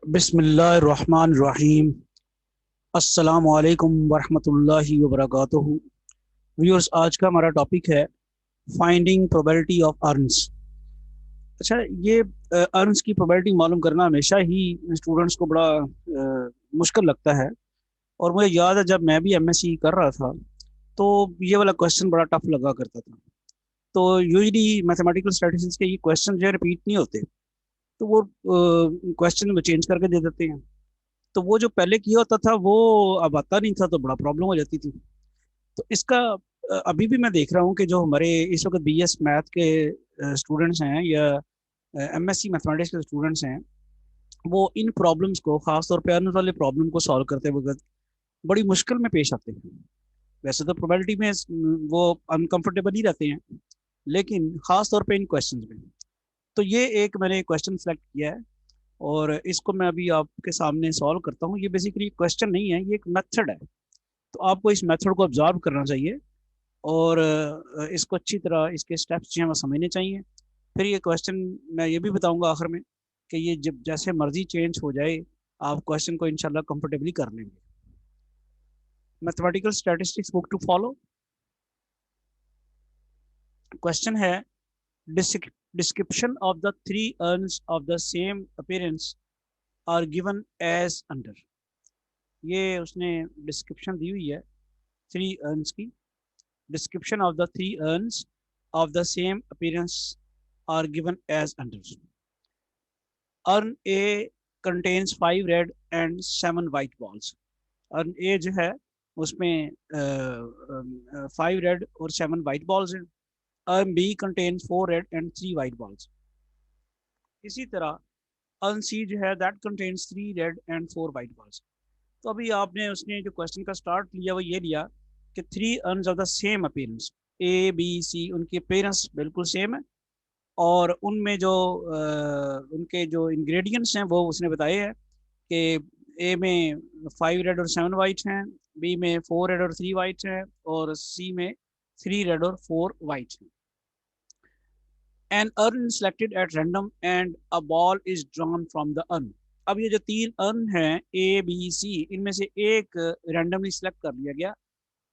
बिस्मिल्लाहिर्रहमानिर्रहीम। अस्सलामु अलैकुम वरहमतुल्लाहि वबरकातुहू। व्यूअर्स, आज का हमारा टॉपिक है फाइंडिंग प्रोबेबिलिटी ऑफ अर्न्स। अच्छा, ये अर्न्स की प्रोबेबिलिटी मालूम करना हमेशा ही स्टूडेंट्स को बड़ा मुश्किल लगता है। और मुझे याद है जब मैं भी एमएससी कर रहा था तो ये वाला क्वेश्चन बड़ा टफ लगा करता था। तो यूजली मैथमेटिकल स्टैटिस्टिक्स के ये क्वेश्चन जो है रिपीट नहीं होते, तो वो क्वेश्चन में चेंज करके दे देते हैं। तो वो जो पहले किया होता था वो अब आता नहीं था, तो बड़ा प्रॉब्लम हो जाती थी। तो इसका अभी भी मैं देख रहा हूँ कि जो हमारे इस वक्त बीएस मैथ के स्टूडेंट्स हैं या एमएससी मैथमेटिक्स के स्टूडेंट्स हैं, वो इन प्रॉब्लम्स को, खास तौर पे अर्न वाले प्रॉब्लम को सॉल्व करते वक्त बड़ी मुश्किल में पेश आते हैं। वैसे तो प्रोबेबिलिटी में वो अनकंफर्टेबल ही रहते हैं, लेकिन खास तौर पे इन क्वेश्चन में। तो ये एक मैंने क्वेश्चन सेलेक्ट किया है और इसको मैं अभी आपके सामने सॉल्व करता हूँ। ये बेसिकली क्वेश्चन नहीं है, ये एक मेथड है। तो आपको इस मेथड को ऑब्जर्व करना चाहिए और इसको अच्छी तरह, इसके स्टेप्स जो हैं वो समझने चाहिए। फिर ये क्वेश्चन मैं ये भी बताऊंगा आखिर में कि ये जब जैसे मर्जी चेंज हो जाए, आप क्वेश्चन को इंशाल्लाह कंफर्टेबली कर लेंगे। Mathematical statistics book to follow. Question है, description of the three urns of the same appearance are given as under. ये उसने डिस्क्रिप्शन दी हुई है थ्री अर्न्स की। Description of the three urns of the same appearance are given as under. Urn A contains 5 red and 7 white balls. Urn A जो है उसमें 5 red और 7 white balls हैं। Urn B contains 4 red and 3 white balls. इसी तरह urn C जो है that contains 3 red and 4 white balls. तो अभी आपने उसने जो क्वेश्चन का स्टार्ट लिया वो ये लिया कि three urns of the same appearance, A B C, उनके अपीयरेंस बिल्कुल सेम है और उनमें जो उनके जो इंग्रेडिएंट्स हैं वो उसने बताए हैं कि ए में 5 रेड और 7 वाइट हैं, बी में 4 रेड और 3 वाइट हैं और सी में 3 रेड और 4 वाइट हैं। An urn selected at random and a ball is drawn from the urn. अब ये जो तीन अर्न हैं ए बी सी, इनमें से एक रैंडमली सिलेक्ट कर लिया गया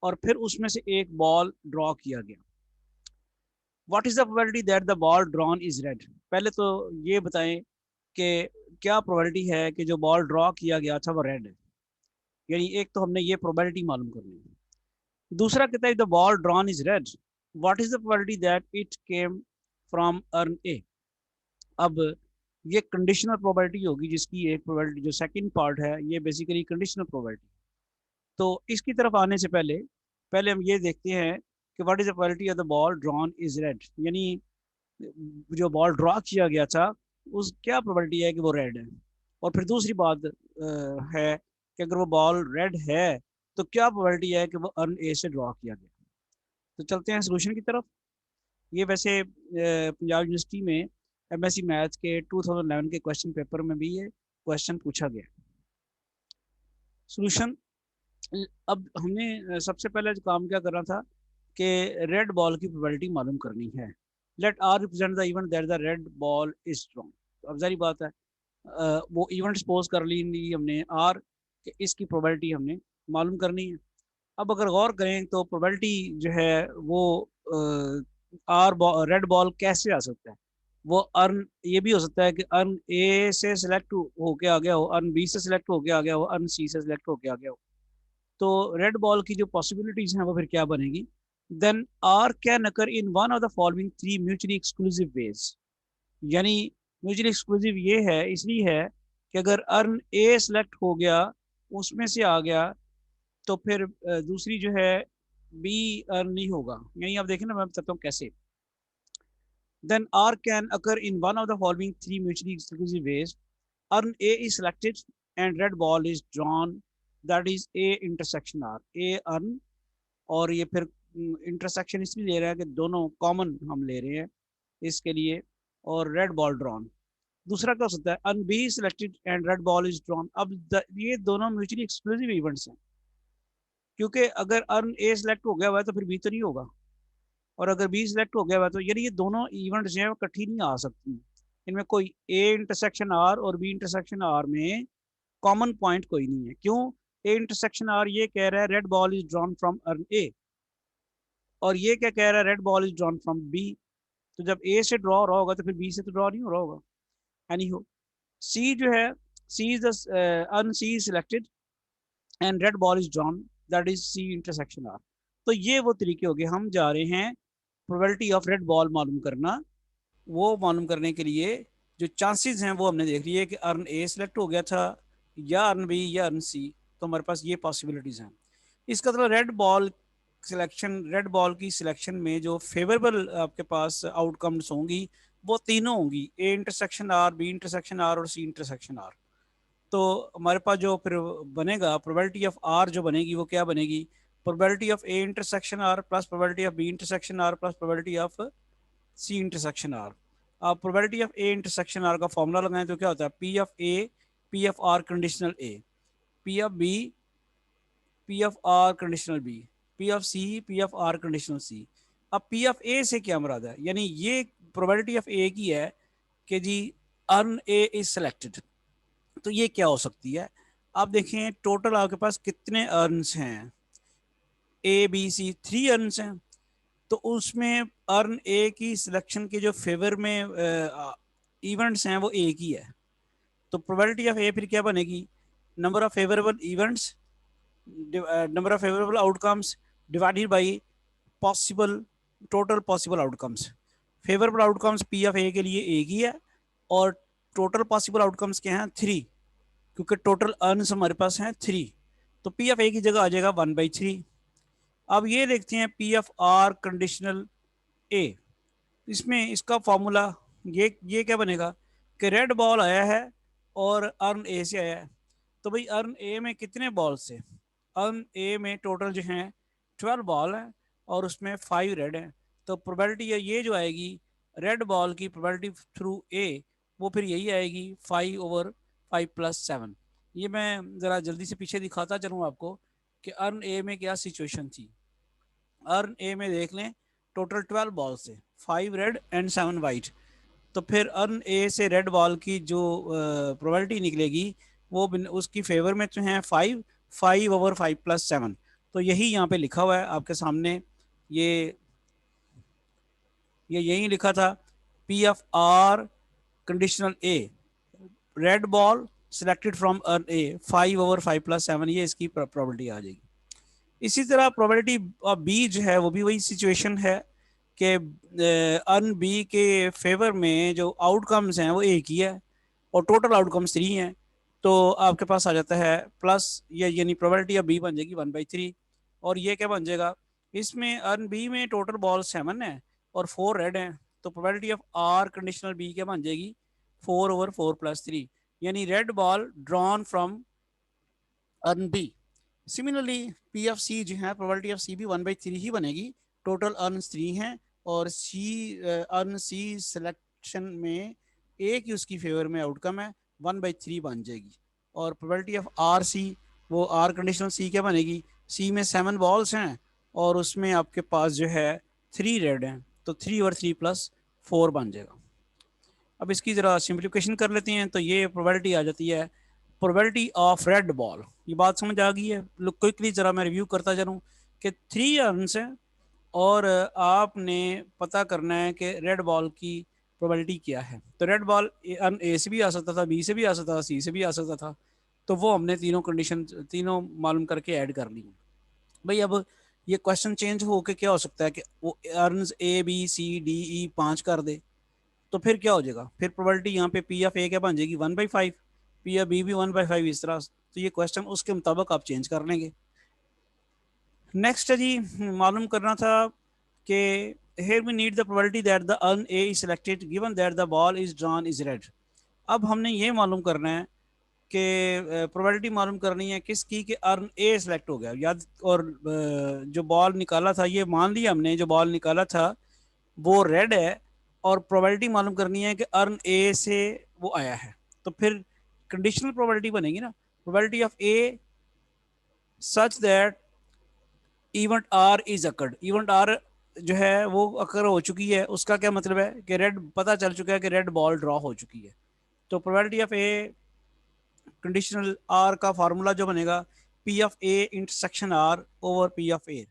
और फिर उसमें से एक बॉल ड्रॉ किया गया। What is the probability that the ball drawn is red. पहले तो ये बताएं कि क्या प्रोबेबिलिटी है कि जो बॉल ड्रॉ किया गया था वो रेड है। यानी एक तो हमने ये प्रोबेबिलिटी मालूम करनी है। दूसरा कहता है the ball drawn is red, what is the probability that it came from urn ए। अब ये कंडीशनल प्रोबेबिलिटी होगी, जिसकी एक प्रोबेबिलिटी जो सेकंड पार्ट है ये बेसिकली कंडीशनल प्रोबेबिलिटी। तो इसकी तरफ आने से पहले पहले हम ये देखते हैं कि what is the probability of the ball drawn is red. यानी जो बॉल ड्रॉ किया गया था उस क्या प्रोबेबिलिटी है कि वो रेड है। और फिर दूसरी बात है कि अगर वो बॉल रेड है तो क्या प्रोबेबिलिटी है कि वो अर्न ए से ड्रॉ किया गया। तो चलते हैं सोल्यूशन की तरफ। ये वैसे पंजाब यूनिवर्सिटी में एमएससी मैथ के 2011 के क्वेश्चन पेपर में भी ये क्वेश्चन पूछा गया। सोल्यूशन, अब हमने सबसे पहले जो काम क्या करना था कि रेड बॉल की प्रोबेबिलिटी मालूम करनी है। Let R represent the event that the red ball is drawn. तो अब जारी बात है, वो इवेंट सपोज कर ली हमने आर कि इसकी प्रोबेबिलिटी हमने मालूम करनी है। अब अगर गौर करें तो प्रोबेबिलिटी जो है वो आर रेड बॉल कैसे आ सकता है। वो अर्न ये भी हो सकता है कि अर्न ए से सिलेक्ट होके आ गया हो, अर्न बी से सिलेक्ट होके आ गया हो, अर्न सी से सिलेक्ट होके आ गया हो। तो रेड बॉल की जो पॉसिबिलिटीज हैं वो फिर क्या बनेगी। Then R can occur in one of the following three mutually exclusive ways. यानी म्यूचुअली एक्सक्लूसिव ये है इसलिए है कि अगर अर्न ए सिलेक्ट हो गया, उसमें से आ गया, तो फिर दूसरी जो है बी अर्न नहीं होगा। यानी आप देखें ना, मैं बताता हूँ कैसे। Then R can occur in one of the following three mutually exclusive ways. Urn A is selected and red ball is drawn, that is A intersection R. A urn और ये फिर इंटरसेक्शन इसलिए ले रहा है कि दोनों कॉमन हम ले रहे हैं इसके लिए, और रेड बॉल ड्रॉन। दूसरा क्या हो सकता है, urn B selected and red ball is drawn. अब ये दोनों म्यूचुअली एक्सक्लूसिव इवेंट्स हैं, क्योंकि अगर अर्न ए सिलेक्ट हो गया हुआ है तो फिर बी तो नहीं होगा, और अगर बी सिलेक्ट हो गया हुआ है तो यानी ये दोनों इवेंट्स जो है वो इकट्ठी नहीं आ सकती। इनमें कोई ए इंटरसेक्शन आर और बी इंटरसेक्शन आर में कॉमन पॉइंट कोई नहीं है। क्यों? ए इंटरसेक्शन आर ये कह रहा है red ball is drawn from urn A, और ये क्या कह रहा है, red ball is drawn from B. तो जब ए से ड्रॉ हो रहा होगा तो फिर बी से तो ड्रॉ नहीं हो रहा होगा। एनी हो, सी जो है, C is urn C is selected and red ball is drawn, that is C intersection R. तो ये वो तरीके हो गए। हम जा रहे हैं प्रोबेबिलिटी ऑफ रेड बॉल मालूम करना। वो मालूम करने के लिए जो चांसेस हैं वो हमने देख लिए कि अर्न ए सिलेक्ट हो गया था या अर्न बी या अर्न सी। तो हमारे पास ये पॉसिबिलिटीज हैं। इसका मतलब red ball selection, red ball की सिलेक्शन में जो फेवरेबल आपके पास आउटकम्स होंगी वो तीनों होंगी, A intersection R, B intersection R और सी इंटरसेक्शन आर। तो हमारे पास जो फिर बनेगा प्रोबेबिलिटी ऑफ आर जो बनेगी वो क्या बनेगी, probability of A intersection R plus probability of B intersection R plus probability of C intersection R. आप probability of A intersection R का फॉर्मूला लगाएं तो क्या होता है, P of A P of R conditional A, P of B P of R conditional B, P of C P of R conditional C. अब P of ए से क्या मुराद है, यानी ये प्रोबेबिलिटी ऑफ ए की है कि जी अर्न ए इज सेलेक्टेड। तो ये क्या हो सकती है, आप देखें टोटल आपके पास कितने अर्न्स हैं, ए बी सी 3 अर्न्स हैं। तो उसमें अर्न ए की सिलेक्शन के जो फेवर में इवेंट्स हैं वो एक ही है। तो प्रोबेबिलिटी ऑफ ए फिर क्या बनेगी, number of favourable events, number of favourable outcomes divided by possible total possible outcomes. Favourable outcomes P of A के लिए एक ही है और टोटल पॉसिबल आउटकम्स क्या हैं 3, क्योंकि टोटल अर्न्स हमारे पास हैं 3। तो पी ऑफ ए की जगह आ जाएगा 1/3। अब ये देखते हैं पी ऑफ आर कंडीशनल ए, इसमें इसका फॉर्मूला ये क्या बनेगा कि रेड बॉल आया है और अर्न ए से आया है। तो भाई अर्न ए में कितने बॉल से, अर्न ए में टोटल जो हैं 12 बॉल है और उसमें 5 रेड हैं। तो प्रोबेबिलिटी ये जो आएगी रेड बॉल की प्रोबेबिलिटी थ्रू ए, वो फिर यही आएगी 5/5 + 7। ये मैं ज़रा जल्दी से पीछे दिखाता चलूँ आपको कि अर्न ए में क्या सिचुएशन थी। अर्न ए में देख लें टोटल 12 बॉल से 5 रेड एंड 7 वाइट। तो फिर अर्न ए से रेड बॉल की जो प्रोबेबिलिटी निकलेगी वो उसकी फेवर में तो हैं 5/5 + 7। तो यही यहाँ पे लिखा हुआ है आपके सामने, ये यही लिखा था P of R conditional A red ball selected from urn A 5/5 + 7, ये इसकी प्रोबेबिलिटी आ जाएगी। इसी तरह प्रोबेबिलिटी बी जो है वो भी वही सिचुएशन है कि अर्न बी के फेवर में जो आउटकम्स हैं वो एक ही है और टोटल आउटकम्स 3 हैं। तो आपके पास आ जाता है प्लस ये, यानी प्रोबेबिलिटी ऑफ बी बन जाएगी 1/3। और ये क्या बन जाएगा, इसमें अर्न बी में टोटल बॉल 7 है और 4 रेड हैं। तो probability of R conditional B क्या बन जाएगी 4/4 + 3, यानी red ball drawn from urn B. Similarly P of C जो है प्रोबेबिलिटी ऑफ सी भी 1/3 ही बनेगी। टोटल अर्न 3 हैं और सी अर्न सी सिलेक्शन में एक ही उसकी फेवर में आउटकम है 1/3 बन जाएगी। और प्रोबेबिलिटी ऑफ आर सी, वो आर कंडीशनल सी क्या बनेगी, सी में 7 बॉल्स हैं और उसमें आपके पास जो है 3 रेड हैं। तो 3/3 + 4 बन जाएगा। अब इसकी ज़रा सिंप्लीफिकेशन कर लेते हैं। तो ये प्रोबेबिलिटी आ जाती है प्रोबेबिलिटी ऑफ रेड बॉल। ये बात समझ आ गई है, क्विकली ज़रा मैं रिव्यू करता चलूँ कि 3 अर्न्स हैं और आपने पता करना है कि रेड बॉल की प्रोबेबिलिटी क्या है। तो रेड बॉल अर्न ए से भी आ सकता था, बी से भी आ सकता था, सी से भी आ सकता था। तो वो हमने तीनों कंडीशन तीनों मालूम करके ऐड कर ली भाई। अब ये क्वेश्चन चेंज हो के क्या हो सकता है कि वो urns A B C D E 5 कर दे। तो फिर क्या हो जाएगा, फिर प्रोबेबिलिटी यहाँ पे पी ऑफ ए क्या बन जाएगी 1/5, पी ऑफ बी भी 1/5, इस तरह। तो ये क्वेश्चन उसके मुताबिक आप चेंज कर लेंगे। नेक्स्ट है जी, मालूम करना था कि here we need the probability that the urn A is selected given that the ball is drawn is red। अब हमने ये मालूम करना है कि प्रोबेबिलिटी मालूम करनी है किसकी कि अर्न ए सेलेक्ट हो गया याद। और जो बॉल निकाला था, ये मान लिया हमने जो बॉल निकाला था वो रेड है और प्रोबेबिलिटी मालूम करनी है कि अर्न ए से वो आया है। तो फिर कंडीशनल प्रोबेबिलिटी बनेगी ना, probability of A such that event R is occurred. Event R जो है वो अगर हो चुकी है, उसका क्या मतलब है कि रेड, पता चल चुका है कि रेड बॉल ड्रॉ हो चुकी है। तो probability of A conditional R का फार्मूला जो बनेगा, P of A intersection R over P of A.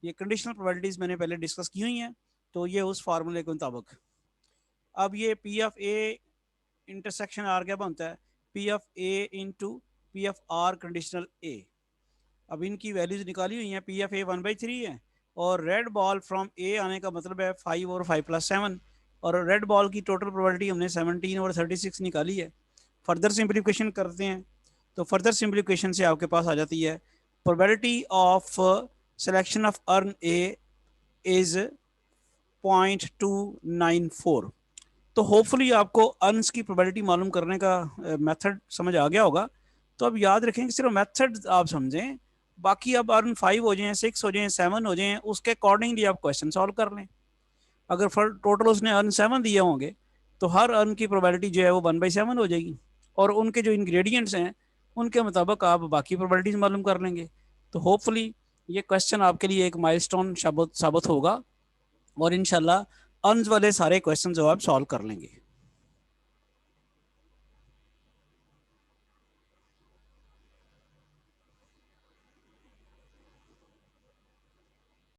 ये कंडीशनल प्रोबेबिलिटीज मैंने पहले डिस्कस की हुई हैं, तो ये उस फार्मूले के मुताबिक। अब ये P of A intersection R क्या बनता है, P of A into P of R conditional A. अब इनकी वैल्यूज निकाली हुई हैं, पी एफ ए 1/3 है, और रेड बॉल फ्रॉम ए आने का मतलब है 5 और 5+7, और रेड बॉल की टोटल प्रोबेबिलिटी हमने 17 और 36 निकाली है। फर्दर सिंप्लीफिकेशन करते हैं, तो फर्दर सिंप्लीफिकेशन से आपके पास आ जाती है probability of selection of earn A is 0.294। तो होपफुली आपको अर्न्स की प्रोबेबिलिटी मालूम करने का मेथड समझ आ गया होगा। तो अब याद रखें कि सिर्फ मेथड आप समझें, बाकी अब अर्न 5 हो जाए, 6 हो जाए, 7 हो जाए, उसके अकॉर्डिंगली आप क्वेश्चन सॉल्व कर लें। अगर फॉर टोटल उसने अर्न 7 दिए होंगे, तो हर अर्न की प्रोबेबिलिटी जो है वो 1/7 हो जाएगी, और उनके जो इंग्रेडिएंट्स हैं उनके मुताबिक आप बाकी प्रोबेबिलिटीज मालूम कर लेंगे। तो होपफुली ये क्वेश्चन आपके लिए एक माइलस्टोन साबित होगा, और इंशाल्लाह अर्न्स वाले सारे क्वेश्चन जो आप सॉल्व कर लेंगे।